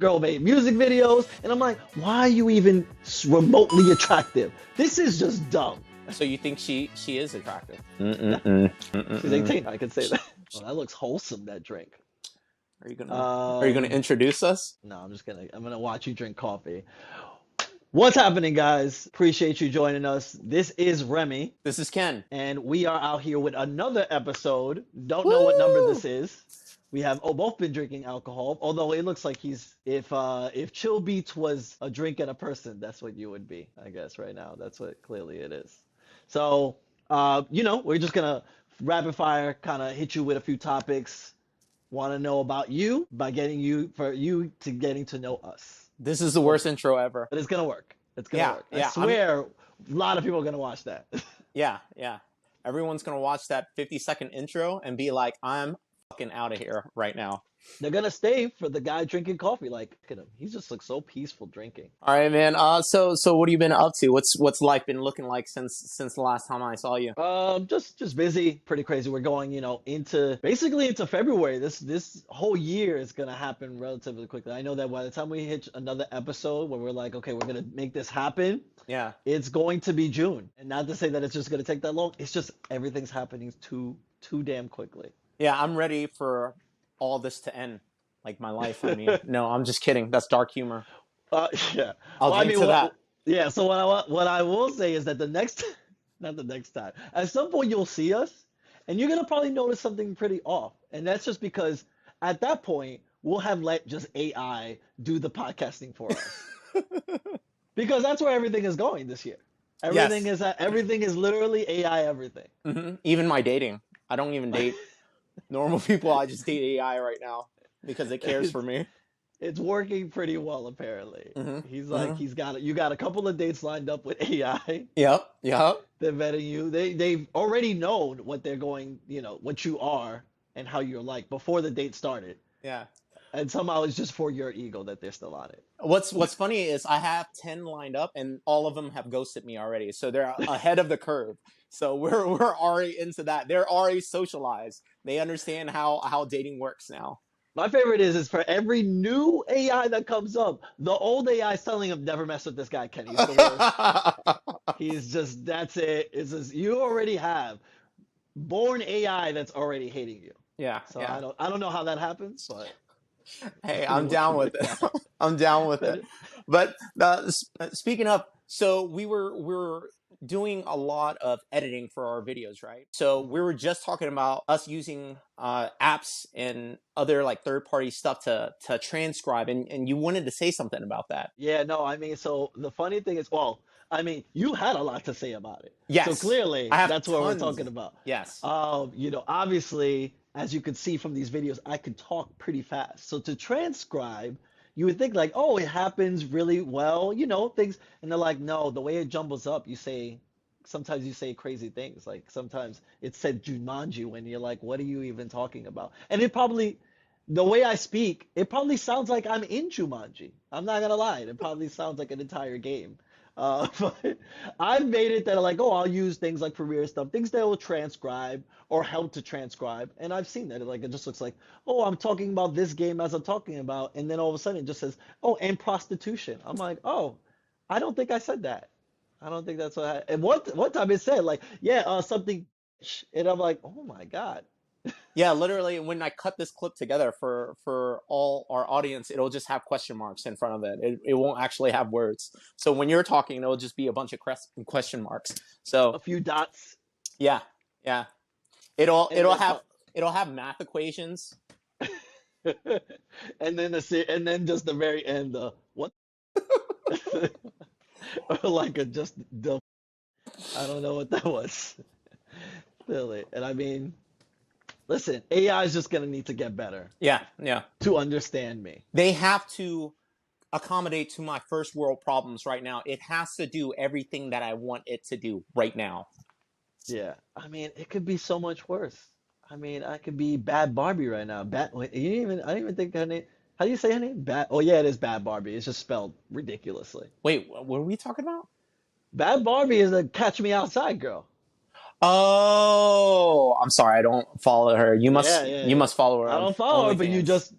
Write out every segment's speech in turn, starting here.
girl made music videos, and I'm like, why are you even remotely attractive? This is just dumb. So you think she is attractive? Yeah, Mm-mm-mm. she's Mm-mm-mm. 18. I can say that. Well, that looks wholesome. That drink. Are you gonna Um, introduce us? no, I'm gonna watch you drink coffee. What's happening, guys? Appreciate you joining us. This is Remy, This is Ken. and we are out here with another episode. Don't know what number this Woo! is. We have both been drinking alcohol, although it looks like he's if Chill Beats was a drink and a person, that's what you would be, I guess, right now. That's what clearly it is. So, we're just gonna rapid fire kind of hit you with a few topics. Want to know about you by getting you for you to getting to know us. This is the Hope, worst intro ever. but it's gonna work. It's gonna Yeah, work. I yeah. I'm swear, a lot of people are gonna watch that. yeah, yeah. Everyone's gonna watch that 50-second intro and be like, I'm fucking out of here right now. They're gonna stay for the guy drinking coffee. Like, look at him. He just looks so peaceful drinking. All right, man. So what have you been up to? What's life been looking like since the last time I saw you? Just busy, pretty crazy. We're going, into basically into February. This whole year is gonna happen relatively quickly. I know that by the time we hit another episode where we're like, okay, we're gonna make this happen, Yeah, it's going to be June. And not to say that it's just gonna take that long. It's just everything's happening too damn quickly. yeah. I'm ready for all this to end, like my life. I mean, no, I'm just kidding. That's dark humor. Yeah. I'll Well, I drink mean, to that. yeah. So what I will say is that the next, not the next time, at some point you'll see us, and you're gonna probably notice something pretty off, and that's just because at that point we'll have let just AI do the podcasting for us, because that's where everything is going this year. Yes. Everything is literally AI everything. Even my dating. I don't even date normal people. I just date AI right now because it cares for It's me. it's working pretty well apparently. hmm He's like hmm you got a couple of dates lined up with AI. Yep. Yep. They're vetting you. They've already known what they're going, what you are and how you're like before the date started. Yeah. And somehow it's just for your ego that they're still on it. What's funny is I have 10 lined up and all of them have ghosted me already. So they're ahead of the curve. So we're already into that. They're already socialized. They understand how dating works now. My favorite is for every new AI that comes up, the old AI is telling him never mess with this guy, Kenny. He's the worst. He's just that's it. It's just you already have born AI that's already hating you. Yeah, So yeah. I don't know how that happens, but Hey, it I'm works down really with it. well. I'm down with it. But But speaking of, so we were doing a lot of editing for our videos, right? So we were just talking about us using apps and other like third party stuff to transcribe, and you wanted to say something about that. Yeah, no, I mean, so the funny thing is, well, I mean, you had a lot to say about it. So Yes, I clearly, have that's what we're tons. talking about. Yes. Obviously, as you could see from these videos, I could talk pretty fast. So to transcribe, you would think like, oh, it happens really well, things, and they're like, no, the way it jumbles up, sometimes you say crazy things. Like sometimes it said Jumanji when you're like, what are you even talking about? And the way I speak, it probably sounds like I'm in Jumanji. I'm not gonna lie. It probably sounds like an entire game. But I've made it that like, oh, I'll use things like Premiere stuff, things that will transcribe or help to transcribe. And I've seen that. Like it just looks like, oh, I'm talking about this game as I'm talking about, and then all of a sudden it just says, oh, and prostitution. I'm like, oh, I don't think I said that. I don't think that's what I, and one time it said like, yeah, something, and I'm like, oh my God. Yeah, literally, when I cut this clip together for all our audience, it'll just have question marks in front of it. It won't actually have words. So when you're talking, it'll just be a bunch of question marks. So A few dots, yeah, yeah, it'll and it'll then have it'll have math equations. and then just the very end, what, or like a just the, I don't know what that was, really. And I mean, listen, AI is just gonna need to get better Yeah, yeah. to understand me. They have to accommodate to my first world problems right now. It has to do everything that I want it to do right now. Yeah, I mean, it could be so much worse. I mean, I could be Bad Barbie right now. I didn't even think her name. How do you say her name? Bad. Oh yeah, it is Bad Barbie. It's just spelled ridiculously. Wait, what are we talking about? Bad Barbie is a Catch Me Outside girl. Oh, I'm sorry, I don't follow her. You must Yeah, yeah, you yeah. must follow her I on don't follow her, but you OnlyFans. just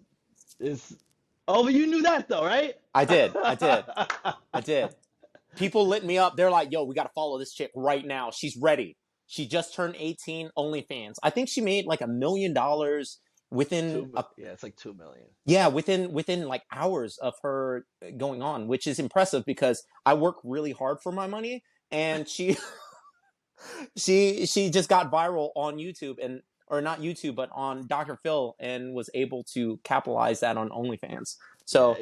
is. Oh, but you knew that though, right? I did. I did. I did. People lit me up. They're like, yo, we got to follow this chick right now. She's ready. She just turned 18, OnlyFans. I think she made like $1 million within a, Yeah, it's like 2 million. yeah, within like hours of her going on, which is impressive because I work really hard for my money. And she just got viral on YouTube, and or not YouTube, but on Dr. Phil, and was able to capitalize that on OnlyFans. Yeah, So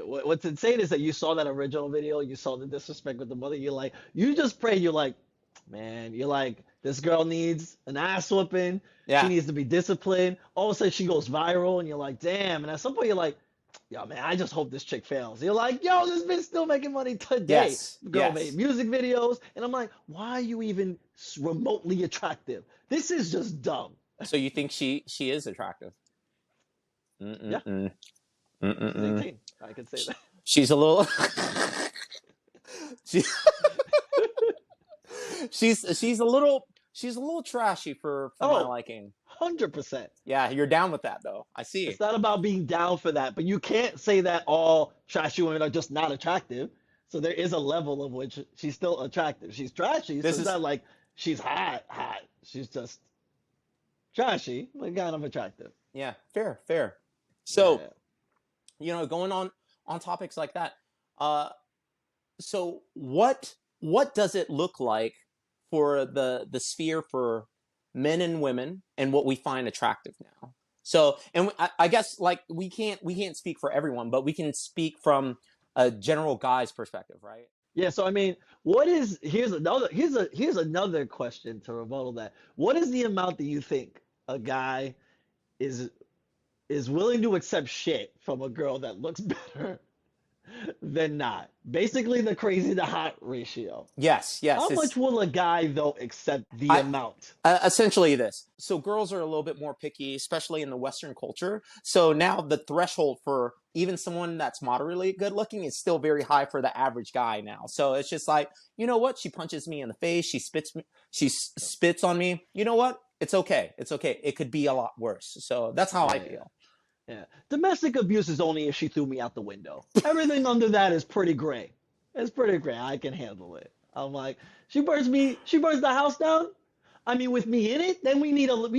what's insane is that you saw that original video, you saw the disrespect with the mother. You're like, you just pray. You're like, man, you're like, this girl needs an ass whooping. She yeah, needs to be disciplined. All of a sudden, she goes viral, and you're like, damn. And at some point, you're like, yo, man, I just hope this chick fails. You're like, yo, this bitch still making money today. yes, Girl made yes. music videos, and I'm like, why are you even remotely attractive? This is just dumb. So you think she is attractive? Yeah, Mm-mm-mm. she's Mm-mm-mm. 18. I can say that. She's a little she, she's a little trashy for my Oh, liking. 100%. Yeah, you're down with that though. I see. It's not about being down for that, but you can't say that all trashy women are just not attractive. So there is a level of which she's still attractive. She's trashy, so This it's is not like she's hot, hot. She's just trashy, but kind of attractive. yeah, fair, fair. So, Yeah. going on topics like that. Uh so what does it look like for the sphere for men and women and what we find attractive now? So, and I guess like we can't speak for everyone, but we can speak from a general guy's perspective, right? Yeah, so I mean, what is here's another question to rebuttal that. What is the amount that you think a guy is is willing to accept shit from a girl that looks better than not? Basically the crazy to hot ratio. Yes, yes. How much will a guy though accept the I amount? essentially this. So girls are a little bit more picky, especially in the Western culture. So now the threshold for even someone that's moderately good looking is still very high for the average guy now. So it's just like, you know what? She punches me in the face. She spits on me. You know what? It's okay. It's okay. It could be a lot worse. So that's how I Yeah. feel. Yeah. Domestic abuse is only if she threw me out the window. Everything under that is pretty gray. It's pretty gray. I can handle it. I'm like, she burns the house down. I mean, with me in it, then we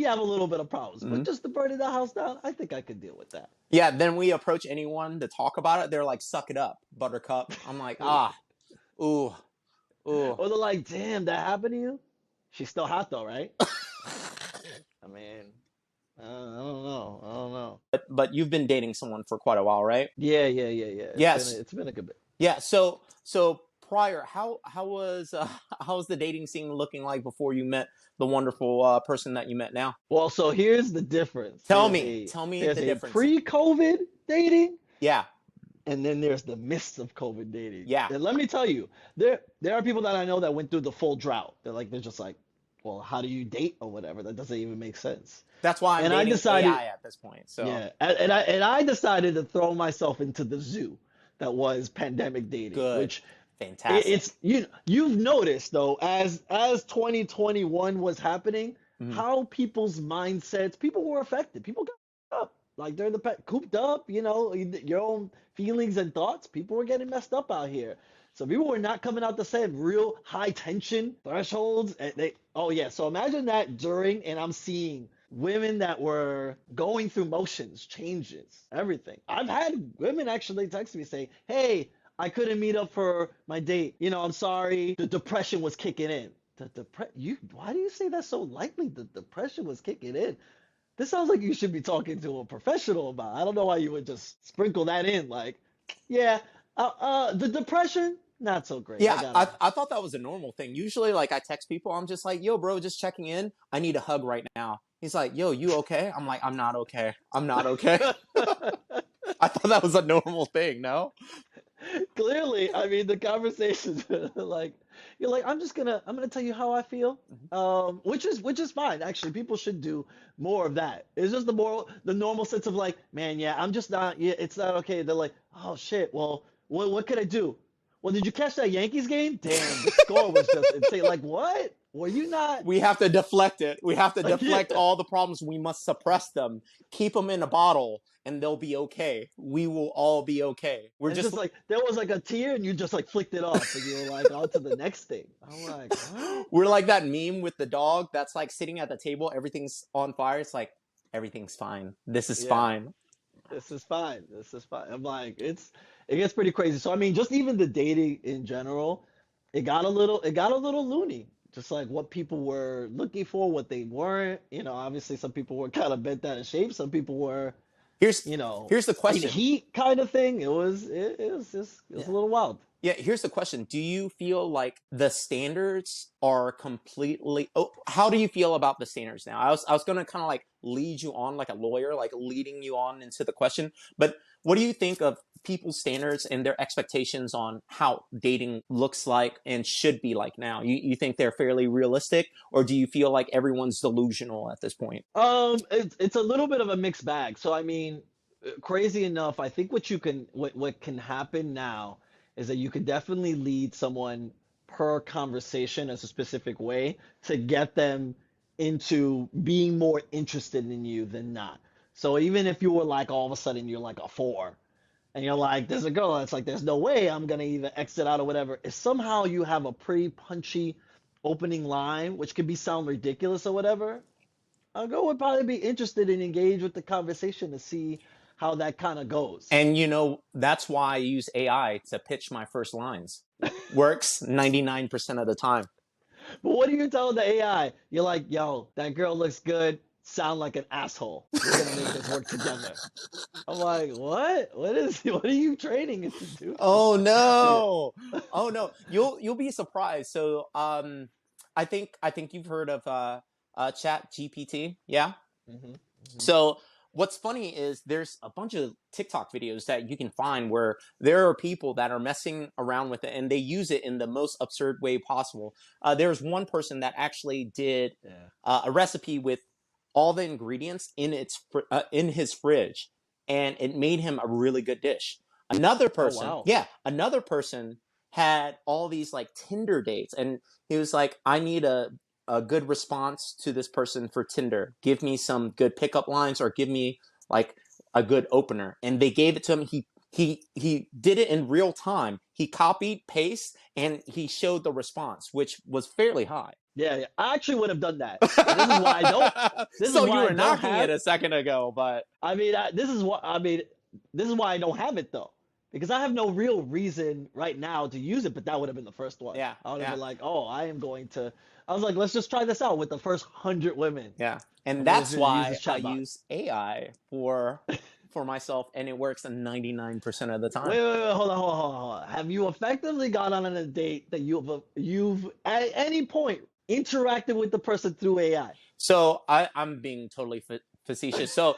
have a little bit of problems. But Mhm. just to burning the house down, I think I could deal with that. Yeah. Then we approach anyone to talk about it. They're like, "Suck it up, Buttercup." I'm like, ah, ooh, ooh. Or they're like, damn, that happened to you? She's still hot though, right? I mean, I don't know. I don't know. But you've been dating someone for quite a while, right? Yeah, yeah, yeah, yeah. Yes. It's been a good bit. Yeah. So prior, how's the dating scene looking like before you met the wonderful person that you met now? Well, so here's the difference. Tell me There's the a difference. pre-COVID dating, Yeah. and then there's the midst of COVID dating. Yeah. And let me tell you, there are people that I know that went through the full drought. They're just like, well, how do you date or whatever? That doesn't even make sense. That's why I'm And I dating decided, AI at this point. So yeah, and I decided to throw myself into the zoo that was pandemic dating, good. which Fantastic. it's you've noticed though as 2021 was happening, Mhm. how people's mindsets, people were affected. People got up like during the cooped up, your own feelings and thoughts. People were getting messed up out here. So people were not coming out the same real high tension thresholds. And oh yeah. So imagine that during, and I'm seeing women that were going through motions, changes, everything. I've had women actually text me saying, "Hey, I couldn't meet up for my date. I'm sorry. The depression was kicking in." Why do you say that so lightly? The depression was kicking in. This sounds like you should be talking to a professional about. I don't know why you would just sprinkle that in. Like, yeah, the depression, not so great. I Yeah, I, gotta. I thought that was a normal thing. Usually, like I text people, I'm just like, "Yo, bro, just checking in. I need a hug right now." He's like, "Yo, you okay?" I'm like, "I'm not okay. I'm not okay." I thought that was a normal thing. No. Clearly, I mean, the conversations like you're like, I'm gonna tell you how I feel, Mhm. which is fine. Actually, people should do more of that. It's just the normal sense of like, man, yeah, I'm just not, yeah, it's not okay. They're like, oh shit, well, what could I do? Well, did you catch that Yankees game? Damn, the score was just insane. Like, what? were you not We have to deflect it. We have to yeah. deflect all the problems. We must suppress them, keep them in a bottle, and they'll be okay. We will all be okay. We're And just just like there was like a tear and you just like flicked it off and you were like on to the next thing. I'm like, what? we're like that meme with the dog that's like sitting at the table, everything's on fire. It's like everything's fine. This is Yeah, fine. this is fine. This is fine. I'm like, it gets pretty crazy. So I mean, just even the dating in general, it got a little loony. Just like what people were looking for, what they weren't. You know, obviously some people were kind of bent out of shape. Some people were, Here's you know, here's the in question. heat kind of thing. It was just it was Yeah. a little wild. Yeah, here's the question. Do you feel like the standards are completely how do you feel about the standards now? I was going to kind of like lead you on like a lawyer, like leading you on into the question. But what do you think of people's standards and their expectations on how dating looks like and should be like now? You think they're fairly realistic, or do you feel like everyone's delusional at this point? It's a little bit of a mixed bag. So I mean, crazy enough, I think what can happen now is that you can definitely lead someone per conversation as a specific way to get them into being more interested in you than not. So even if you were like all of a sudden you're like a four and you're like, there's a girl that's like, there's no way I'm gonna even exit out or whatever. If somehow you have a pretty punchy opening line, which could be sound ridiculous or whatever, a girl would probably be interested and engage with the conversation to see how that kind of goes. And that's why I use AI to pitch my first lines. Works 99% of the time. But what do you tell the AI? You're like, yo, that girl looks good, sound like an asshole. We're gonna make this work together. I'm like, what? What are you training it to do? Oh Yeah. no. Oh no. You'll be surprised. So I think you've heard of Chat GPT. Yeah. Hmm. Hmm. So what's funny is there's a bunch of TikTok videos that you can find where there are people that are messing around with it and they use it in the most absurd way possible. There's one person that actually did Yeah. a recipe with all the ingredients in his fridge, and it made him a really good dish. Another Oh person, wow. yeah, another person had all these like Tinder dates, and he was like, "I need a good response to this person for Tinder. Give me some good pickup lines, or give me like a good opener." And they gave it to him. He did it in real time. He copied, paste, and he showed the response, which was fairly high. Yeah, yeah. I actually would have done that. And this is why I don't. This is So you why I were don't knocking it have. a second ago, but I mean, this is why I don't have it though, because I have no real reason right now to use it. But that would have been the first one. yeah, I would have yeah, been like, oh, I am going to. I was like, let's just try this out with the first 100 women. yeah. And I'm gonna just that's use why this I chatbot. use AI for myself, and it works 99% of the time. Wait, hold on, hold on, hold on, hold on. Have you effectively gone on a date that you've at any point interacted with the person through AI? So I'm being totally facetious. So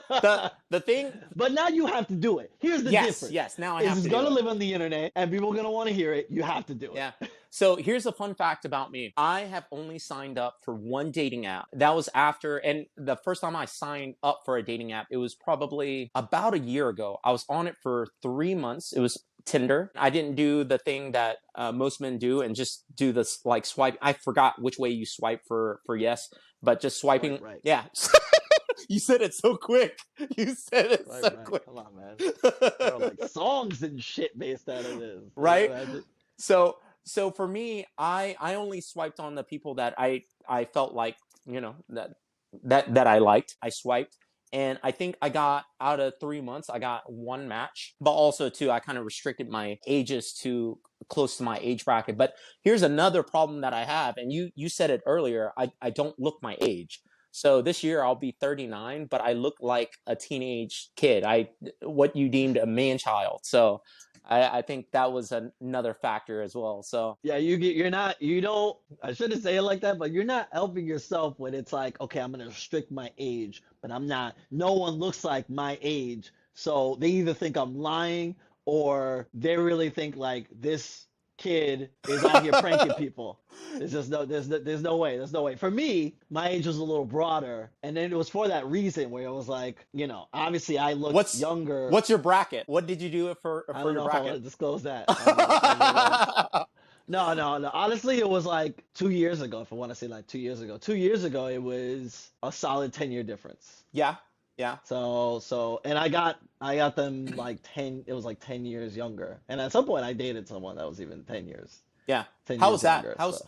the thing, But now you have to do it. Here's the yes, difference. yes. Now I Is have it's to do gonna it. live on the internet and people are gonna want to hear it. You have to do Yeah. it. So here's a fun fact about me. I have only signed up for one dating app. That was after, and the first time I signed up for a dating app, it was probably about a year ago. I was on it for 3 months. It was Tinder. I didn't do the thing that most men do and just do this like swipe. I forgot which way you swipe for yes, but just Swipe swiping. right. Yeah. You said it so quick. You said it Swipe so right. quick. Come on, man. There are like songs and shit based out of this. Can you Right? imagine? So for me, I only swiped on the people that I felt like, that I liked. I swiped, and I think I got, out of 3 months, I got one match. But also too, I kind of restricted my ages to close to my age bracket. But here's another problem that I have, and you said it earlier. I don't look my age. So this year I'll be 39, but I look like a teenage kid. What you deemed a man child. So I think that was another factor as well. So Yeah, you're not you don't I shouldn't say it like that, but you're not helping yourself when it's like, okay, I'm gonna restrict my age, but I'm not. No one looks like my age, so they either think I'm lying or they really think like this kid is out here pranking people. There's no way. There's no way. For me, my age was a little broader, and then it was for that reason where it was like, obviously I looked what's younger. what's your bracket? What did you do I for don't your know if I want bracket? to disclose that on the No, no, no. Honestly, it was like 2 years ago, if I want to say like 2 years ago. 2 years ago, it was a solid 10-year difference. Yeah, yeah, And I got them like 10, it was like 10 years younger. And at some point I dated someone that was even 10 years, yeah. 10 How years was that? younger. So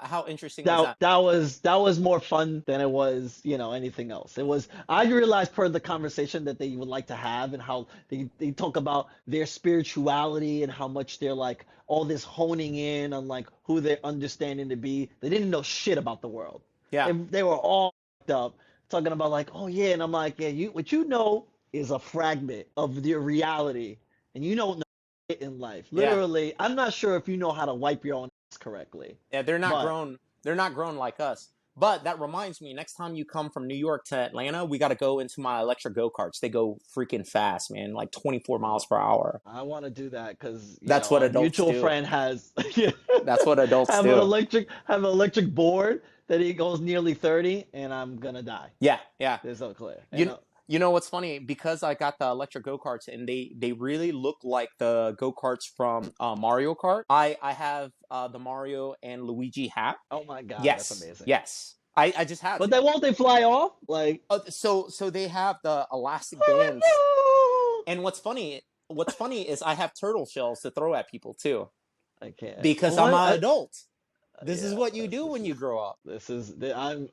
How interesting was that that? that was more fun than it was, anything else. It was I realized per the conversation that they would like to have and how they talk about their spirituality and how much they're like all this honing in on like who they're understanding to be. They didn't know shit about the world. Yeah, They were all fucked up talking about like, oh yeah, and I'm like, yeah, what you know is a fragment of your reality, and you don't know it in life. yeah, Literally, I'm not sure if you know how to wipe your own ass correctly, yeah. They're not but grown. They're not grown like us. But that reminds me, next time you come from New York to Atlanta, we got to go into my electric go karts. They go freaking fast, man, like 24 miles oh, per hour. I want to do that because That's what our adults mutual do. friend has yeah, That's what adults have do. an electric board that he goes nearly 30, and I'm gonna die. Yeah, yeah. There's no clear. And You you know what's funny? Because I got the electric go karts and they really look like the go karts from Mario Kart. I have the Mario and Luigi hat. oh my God, that's Yes, amazing. yes. I just had But to. then won't they fly off? Like, So they have the elastic bands, oh and what's funny is I have turtle shells to throw at people too no, I can't. because I'm What? an adult. This is Yeah, what you do when you grow up.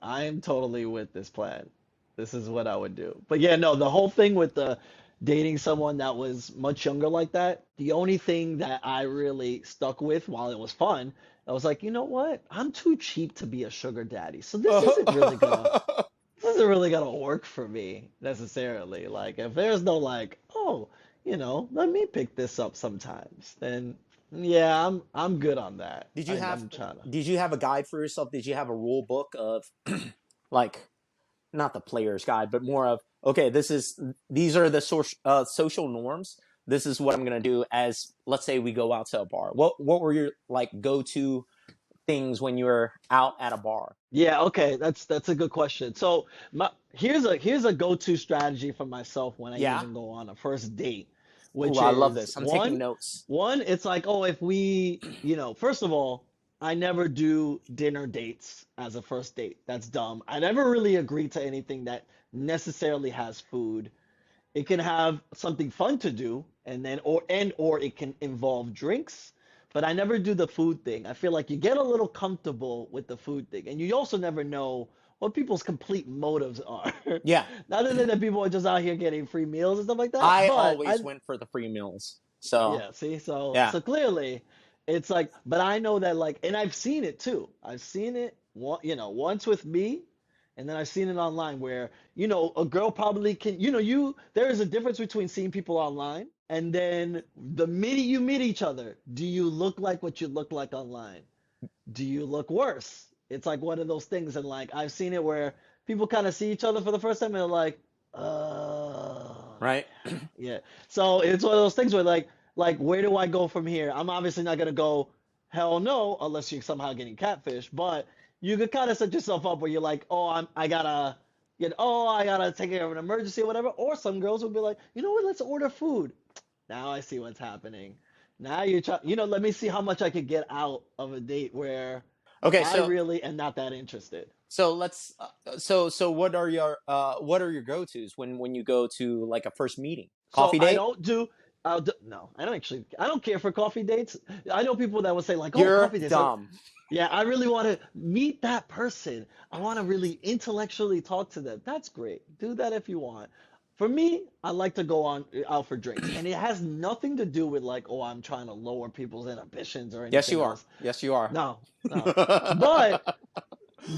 I'm totally with this plan. This is what I would do. But yeah, no, the whole thing with the dating someone that was much younger like that, the only thing that I really stuck with while it was fun, I was like, you know what? I'm too cheap to be a sugar daddy. So this isn't really gonna work for me necessarily. Like if there's no like, oh, let me pick this up sometimes, then yeah, I'm good on that. Did you have I'm trying to. did you have a guide for yourself? Did you have a rule book of like not the player's guide, but more of okay, these are the social norms. This is what I'm gonna do as let's say we go out to a bar. What were your like go to things when you were out at a bar? Yeah, okay, that's a good question. So here's a go-to strategy for myself when I Yeah. even go on a first date, Oh, which I love is this. I'm taking one, notes. it's like, oh, if first of all, I never do dinner dates as a first date. That's dumb. I never really agree to anything that necessarily has food. It can have something fun to do, or it can involve drinks, but I never do the food thing. I feel like you get a little comfortable with the food thing, and you also never know what people's complete motives are. Yeah, Not that people are just out here getting free meals and stuff like that, I but always went for the free meals. So yeah, see, so yeah. so clearly, it's like, but I know that like, and I've seen it too. I've seen it once with me, and then I've seen it online where a girl probably can, there is a difference between seeing people online and then the minute you meet each other, do you look like what you look like online? Do you look worse? It's like one of those things, and like I've seen it where people kind of see each other for the first time and they're like, Right. yeah. So it's one of those things where like where do I go from here? I'm obviously not gonna go hell no unless you're somehow getting catfish, but you could kind of set yourself up where you're like, oh, I gotta take care of an emergency or whatever. Or some girls will be like, you know what, let's order food. Now I see what's happening. Now you're trying, let me see how much I could get out of a date where Okay, I so really am not that interested. let's so what are your go-tos when you go to like a first meeting? So Coffee I date? don't do, no, I don't care for coffee dates. I know people that would say like, oh, You're coffee dates. dumb. Yeah, I really want to meet that person. I want to really intellectually talk to them. That's great. Do that if you want. For me, I like to go on out for drinks, and it has nothing to do with like, oh, I'm trying to lower people's inhibitions or Yes, anything you are. else. Yes, you are. No, no. But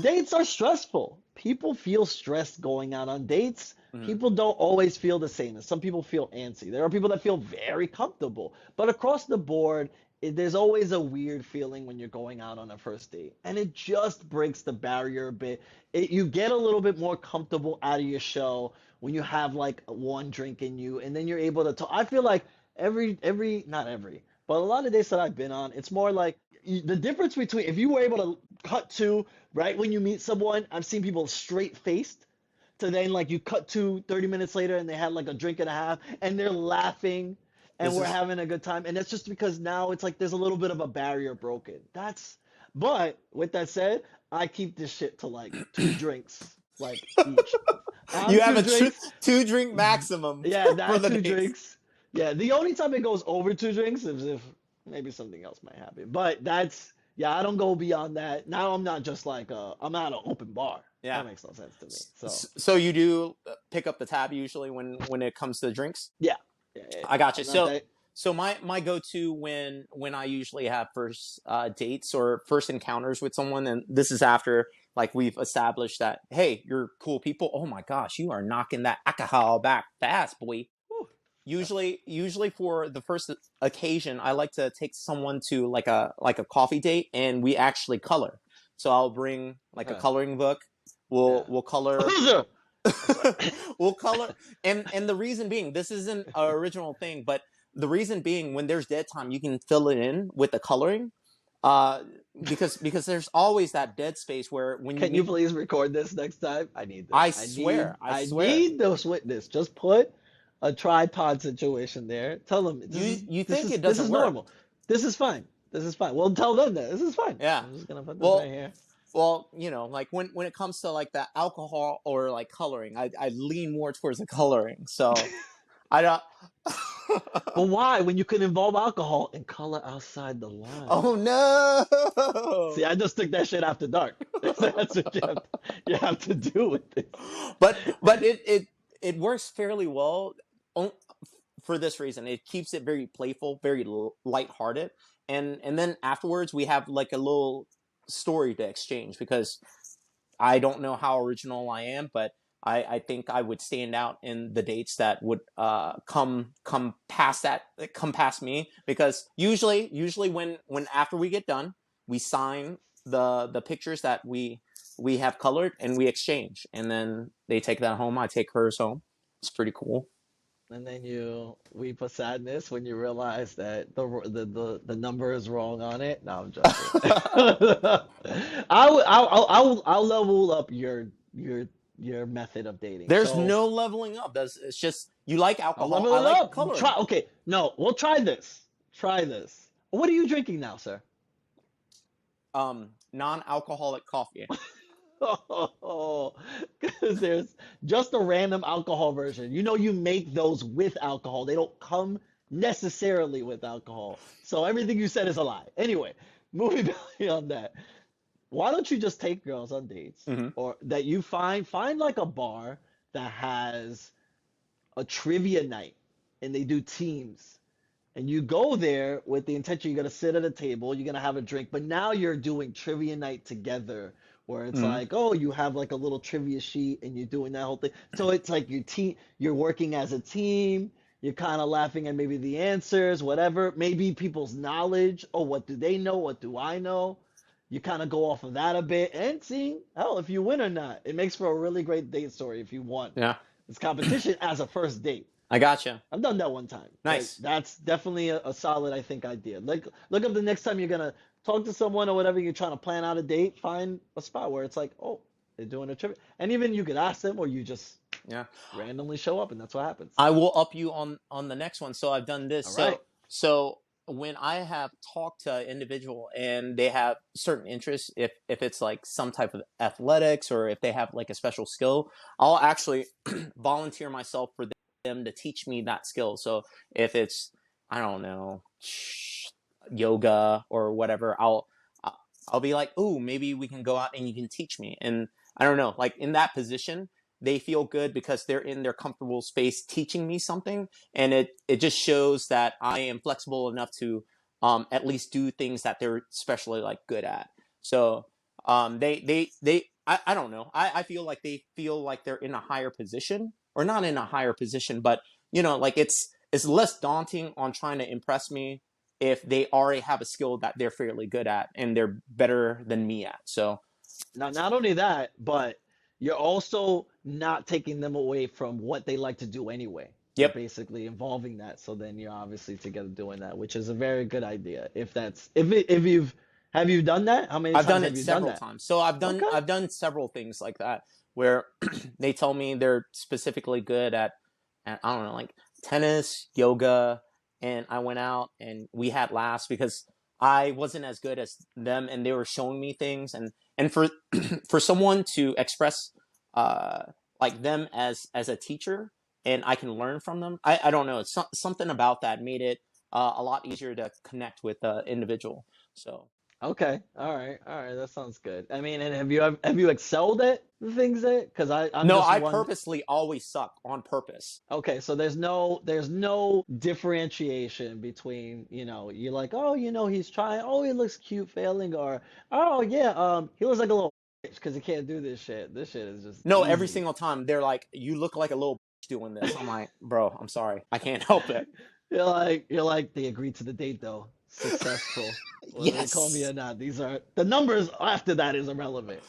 dates are stressful. People feel stressed going out on dates. Mhm. People don't always feel the same. Some people feel antsy. There are people that feel very comfortable. But across the board, there's always a weird feeling when you're going out on a first date. And it just breaks the barrier a bit. You get a little bit more comfortable out of your shell when you have like one drink in you, and then you're able to talk. I feel like not every, but a lot of dates that I've been on, it's more like the difference between if you were able to cut to right when you meet someone, I've seen people straight faced to then like you cut to 30 minutes later and they had like a drink and a half and they're laughing and This we're is having a good time. And it's just because now it's like there's a little bit of a barrier broken. But with that said, I keep this shit to like 2 drinks, like each. you I'm have two a drinks. 2 drink maximum Yeah, for that the two dates. drinks. Yeah, the only time it goes over 2 drinks is if maybe something else might happen. But yeah, I don't go beyond that. Now I'm not just like I'm not an open bar. Yeah. That makes no sense to me. So So you do pick up the tab usually when it comes to the drinks. yeah, yeah. I got you. I'm not So that. my go to when I usually have first dates or first encounters with someone, and this is after like we've established that hey, you're cool people. Oh my gosh, you are knocking that alcohol back fast, boy. Whew, Usually for the first occasion, I like to take someone to like a coffee date, and we actually color. So I'll bring like a okay. coloring book. Yeah. We'll color. Sorry. We'll color, and the reason being, this isn't an original thing, but the reason being, when there's dead time, you can fill it in with the coloring, uh, because there's always that dead space where when you Can you meet. please record this next time? I need this. I I swear, need I I swear. need those witness. Just put a tripod situation there. Tell them You this think is it this doesn't is work? normal. This is fine. This is fine. Well, tell them that this is fine. Yeah. I'm just gonna put this right Well, here. like when it comes to like the alcohol or like coloring, I lean more towards the coloring. So I don't. But why? When you can involve alcohol and color outside the line. Oh See, no. I just took that shit after dark. That's what you have to do with this. But it works fairly well for this reason. It keeps it very playful, very lighthearted, and then afterwards we have like a little story to exchange because I don't know how original I am, but I think I would stand out in the dates that would come past me, because usually when after we get done, we sign the pictures that we have colored, and we exchange, and then they take that home, I take hers home. It's pretty cool. And then you weep a sadness when you realize that the number is wrong on it. No, I'm joking. I'll level up your method of dating. There's So no leveling up. It's just you like I'll alcohol, level I it like up. Try. coloring. Okay, no, we'll try this. Try this. What are you drinking now, sir? Non-alcoholic coffee. Oh, because there's just a random alcohol version. You know, you make those with alcohol. They don't come necessarily with alcohol. So everything you said is a lie. Anyway, moving beyond that, why don't you just take girls on dates Hmm. or that you find like a bar that has a trivia night and they do teams. And you go there with the intention you're gonna sit at a table, you're gonna have a drink, but now you're doing trivia night together, where it's Hmm. like, oh, you have like a little trivia sheet and you're doing that whole thing. So it's like you're working as a team, you're kind of laughing at maybe the answers, whatever, maybe people's knowledge. Oh, what do they know? What do I know? You kind of go off of that a bit and see, hell, if you win or not. It makes for a really great date story if you won. Yeah, It's competition as a first date. I gotcha. I've done that one time. Nice. That's definitely a solid, I think, idea. Like, look up the next time you're gonna talk to someone or whatever, you're trying to plan out a date, find a spot where it's like, oh, they're doing a trip. And even you could ask them or you just Yeah. randomly show up and that's what happens. I will up you on the next one. So I've done this. All So right. so when I have talked to an individual and they have certain interests, if it's like some type of athletics or if they have like a special skill, I'll actually volunteer myself for them to teach me that skill. So if it's, I don't know, yoga or whatever, I'll be like, "Ooh, maybe we can go out and you can teach me." And I don't know, like in that position, they feel good because they're in their comfortable space teaching me something, and it just shows that I am flexible enough to at least do things that they're especially like good at. So I don't know. I feel like they feel like they're in a higher position, or not in a higher position, but like it's less daunting on trying to impress me if they already have a skill that they're fairly good at and they're better than me at. So Now, not only that, but you're also not taking them away from what they like to do anyway. You're yep, basically involving that. So then you're obviously together doing that, which is a very good idea. If you've have you done that? How many I've times done have it you done several that? times. So Okay. I've done several things like that where they tell me they're specifically good at I don't know, like tennis, yoga, and I went out and we had laughs because I wasn't as good as them, and they were showing me things, and for for someone to express uh like them as a teacher, and I can learn from them. I don't know. It's something about that made it a lot easier to connect with the individual. So Okay. All right. That sounds good. I mean, and have you excelled at the things that? Because I'm no, just I one. purposely always suck on purpose. Okay, so there's no differentiation between, you're like, oh, he's trying, oh, he looks cute failing, or oh yeah, he looks like a little bitch because he can't do this shit. This shit is just No, every easy. single time they're like, "You look like a little doing this." I'm like, "Bro, I'm sorry, I can't help it." You're like, they agreed to the date though. Successful. Whether they call me Yes. or not, these are the numbers after that is irrelevant.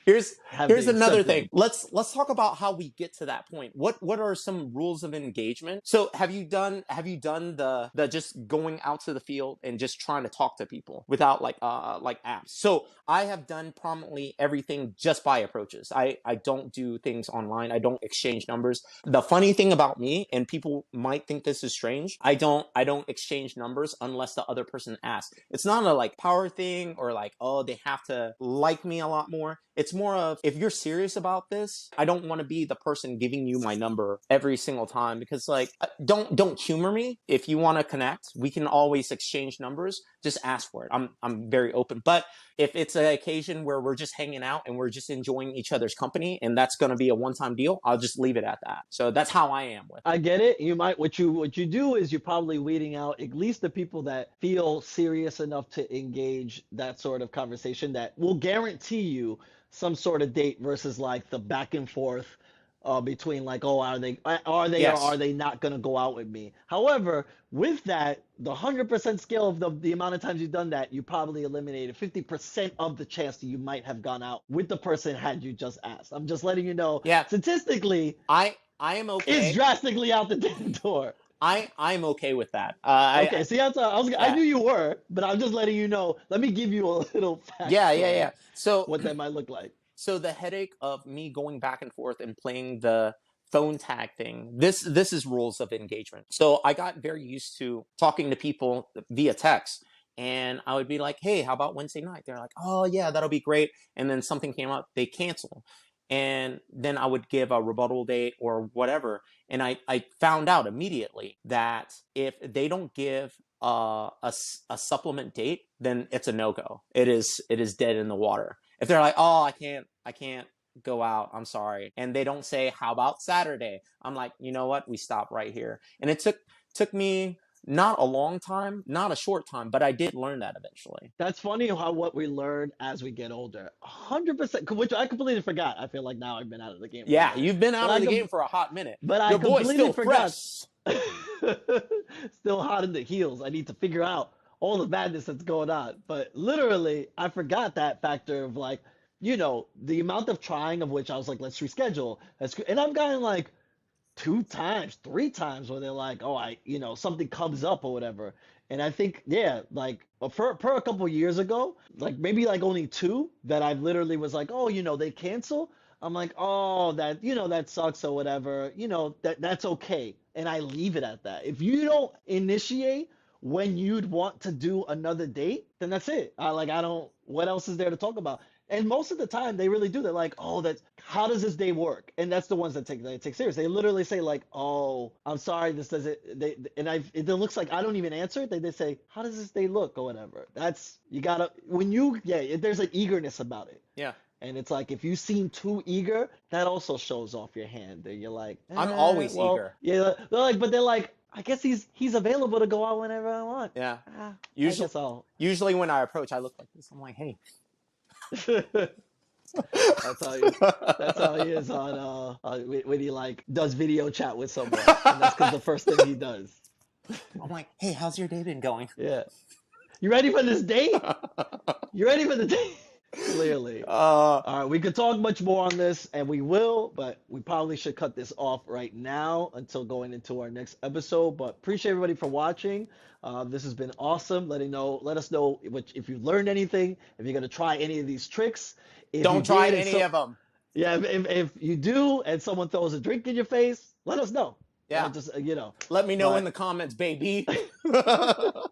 Here's Have here's they another accepted thing. me? Let's talk about how we get to that point. What are some rules of engagement? So have you done the just going out to the field and just trying to talk to people without like apps? So I have done prominently everything just by approaches. I don't do things online. I don't exchange numbers. The funny thing about me, and people might think this is strange, I don't exchange numbers unless the other person asks. It's not a like power thing or like, oh, they have to like me a lot more. It's more of, if you're serious about this, I don't want to be the person giving you my number every single time, because like, don't humor me. If you want to connect, we can always exchange numbers. Just ask for it. I'm very open. But if it's an occasion where we're just hanging out and we're just enjoying each other's company and that's going to be a one-time deal, I'll just leave it at that. So that's how I am with I it. get it. What you do is you're probably weeding out at least the people that feel serious enough to engage that sort of conversation that will guarantee you some sort of date versus like the back and forth between like, oh, are they or are Yes. they not gonna go out with me? However, with that, the 100% scale of the amount of times you've done that, you probably eliminated 50% of the chance that you might have gone out with the person had you just asked. I'm just letting you know, Yeah. statistically, I am it's okay. drastically out the damn door. I'm okay with that. Okay, see, I Yeah. knew you were, but I'm just letting you know. Let me give you a little Yeah, yeah, factoid yeah. So what that might look like. so the headache of me going back and forth and playing the phone tag thing, this is rules of engagement. So I got very used to talking to people via text, and I would be like, hey, how about Wednesday night? They're like, oh yeah, that'll be great. And then something came up, they cancel, and then I would give a rebuttal date or whatever. And I found out immediately that if they don't give a supplement date, then it's a no-go. It is dead in the water. If they're like, oh, I can't go out, I'm sorry, and they don't say, how about Saturday? I'm like, you know what? We stop right here. And it took me not a long time, not a short time, but I did learn that eventually. That's funny how what we learn as we get older. 100%, which I completely forgot. I feel like now I've been out of the game for a Yeah, minute, you've been but out of I the com game for a hot minute. but I Your boy's completely still forgot. fresh. Still hot in the heels. I need to figure out all the madness that's going on. But literally, I forgot that factor of like, the amount of trying of which I was like, let's reschedule. And I've gotten like two times, three times where they're like, oh, something comes up or whatever. And I think, yeah, like per a couple years ago, like maybe like only two that I literally was like, oh, they cancel. I'm like, oh, that sucks or whatever. That's okay. And I leave it at that. If you don't initiate when you'd want to do another date, then that's it. I don't, what else is there to talk about? And most of the time, they really do. They're like, "Oh, that's how does this day work?" And that's the ones that take serious. They literally say like, "Oh, I'm sorry, this doesn't." It looks like I don't even answer it. They say, "How does this day look?" or whatever. That's you gotta when you yeah. There's an eagerness about it, Yeah, and it's like if you seem too eager, that also shows off your hand. And you're like, I'm always well, eager. yeah. But they're like, I guess he's available to go out whenever I want. Yeah. I Usually guess I'll. usually when I approach, I look like this. I'm like, hey. That's how he, that's how he is on when he like does video chat with someone, and that's because the first thing he does. I'm like, hey, how's your day been going? Yeah, you ready for this date? You ready for the date? Clearly. uh, All right, we could talk much more on this, and we will, but we probably should cut this off right now until going into our next episode. But appreciate everybody for watching. This has been awesome. Let us know if you learned anything, if you're gonna try any of these tricks. If you don't try did, and any so of them. yeah, if you do, and someone throws a drink in your face, let us know. Yeah. Just Let me know in but the comments, baby. but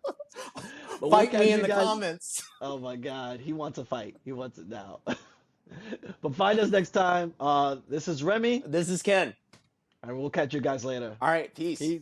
we'll Fight me catch in you the guys. comments. Oh my God, he wants a fight. He wants it now. But find us next time. This is Remy, This is Ken. and we'll catch you guys later. All right, peace. Peace.